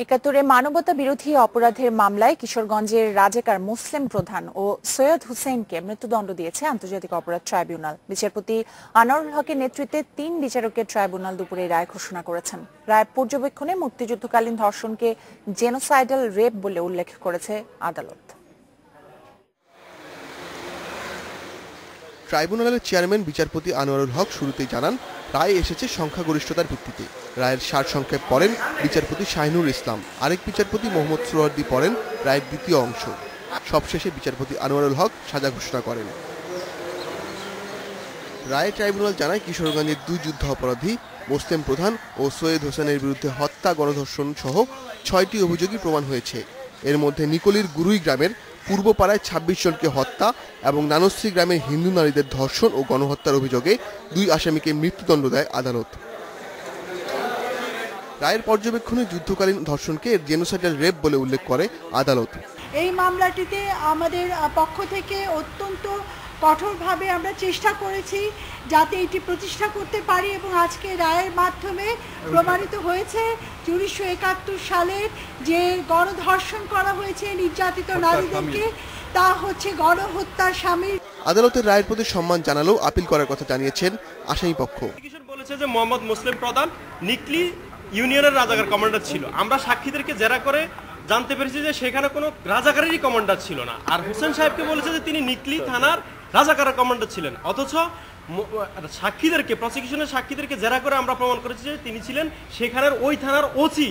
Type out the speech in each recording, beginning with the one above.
একাত্তরে মানবতা বিরোধী অপরাধের মামলায় কিশোরগঞ্জের রাজাকার মুসলিম প্রধান ও সৈয়দ হুসেইনকে মৃত্যুদণ্ড দিয়েছে আন্তর্জাতিক অপরাধ ট্রাইব্যুনাল। বিচারপতি আনোয়ারুল হকের নেতৃত্বে ৩ বিচারকের ট্রাইব্যুনাল দুপুরে রায় ঘোষণা করেছেন। রায় পর্যবেক্ষণে মুক্তিযুদ্ধকালীন ধর্ষণকে জেনোসাইডাল রেপ বলে উল্লেখ করেছে আদালত। ট্রাইব্যুনালের চেয়ারম্যান বিচারপতি আনোয়ারুল হক শুরুতেই জানান, রায় এসেছে সংখ্যাগরিষ্ঠতার ভিত্তিতে। রায়ের সারসংক্ষেপ পড়েন বিচারপতি শাহিনুর ইসলাম, আরেক বিচারপতি মোহাম্মদ সুহরাওয়ার্দী পড়েন রায়ের দ্বিতীয় অংশ। সবশেষে বিচারপতি আনোয়ারুল হক সাজা ঘোষণা করেন। রায়ে ট্রাইব্যুনাল জানায়, কিশোরগঞ্জের 2 যুদ্ধ অপরাধী মুসলিম প্রধান ও সৈয়দ হোসেনের বিরুদ্ধে হত্যা, গণধর্ষণ সহ 6টি অভিযোগই প্রমাণ হয়েছে। এর মধ্যে নিকলির গুরুই গ্রামের পূর্বপাড়ায় 26 জনকে হত্যা এবং নানশ্রী গ্রামের হিন্দু নারীদের ধর্ষণ ও গণহত্যার অভিযোগে 2 আসামিকে মৃত্যুদণ্ড দেয় আদালত। রায়ের পর্যবেক্ষণে যুদ্ধকালীন ধর্ষণকে জেনোসাইডাল রেপ বলে উল্লেখ করে আদালত। এই মামলাটিতে আমাদের পক্ষ থেকে অত্যন্ত কঠোরভাবে আমরা চেষ্টা করেছি যাতে এটি প্রতিষ্ঠা করতে পারি এবং আজকে রায়ের মাধ্যমে প্রমাণিত হয়েছে 1971 সালের যে গণধর্ষণ করা হয়েছে নির্যাতিত নারীদেরকে, তা হচ্ছে গণহত্যার শামিল। আদালতের রায়ের প্রতি সম্মান জানালেও আপিল করার কথা জানিয়েছেন আসামি পক্ষ। বলেছে যে মোহাম্মদ মুসলিম প্রধান নিকলি ইউনিয়নের রাজাকার কমান্ডার ছিল। আমরা সাক্ষীদেরকে জেরা করে জানতে পেরেছি যে সেখানে কোনো রাজাকারেরই কমান্ডার ছিল না। আর হোসেন সাহেবকে বলেছে যে তিনি নিকলি থানার রাজাকারের কমান্ডার ছিলেন, অথচ সাক্ষীদেরকে প্রসিকিউশনের সাক্ষীদেরকে জেরা করে আমরা প্রমাণ করেছি যে তিনি ছিলেন সেখানের ওই থানার ওসি।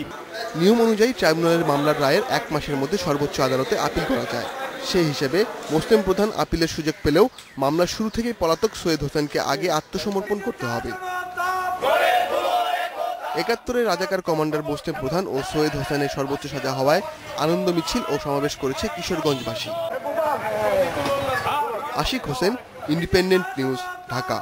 নিয়ম অনুযায়ী ট্রাইব্যুনালের মামলার রায়ের 1 মাসের মধ্যে সর্বোচ্চ আদালতে আপিল করা যায়। সেই হিসেবে মুসলিম প্রধান আপিলের সুযোগ পেলেও মামলার শুরু থেকেই পলাতক সৈয়দ হোসেনকে আগে আত্মসমর্পণ করতে হবে। 71-এর রাজাকার কমান্ডার মুসলিম প্রধান ও সৈয়দ হোসেনের সর্বোচ্চ সাজা হওয়ায় আনন্দ মিছিল ও সমাবেশ করেছে কিশোরগঞ্জবাসী। Ashik Hossain, Independent News, Dhaka.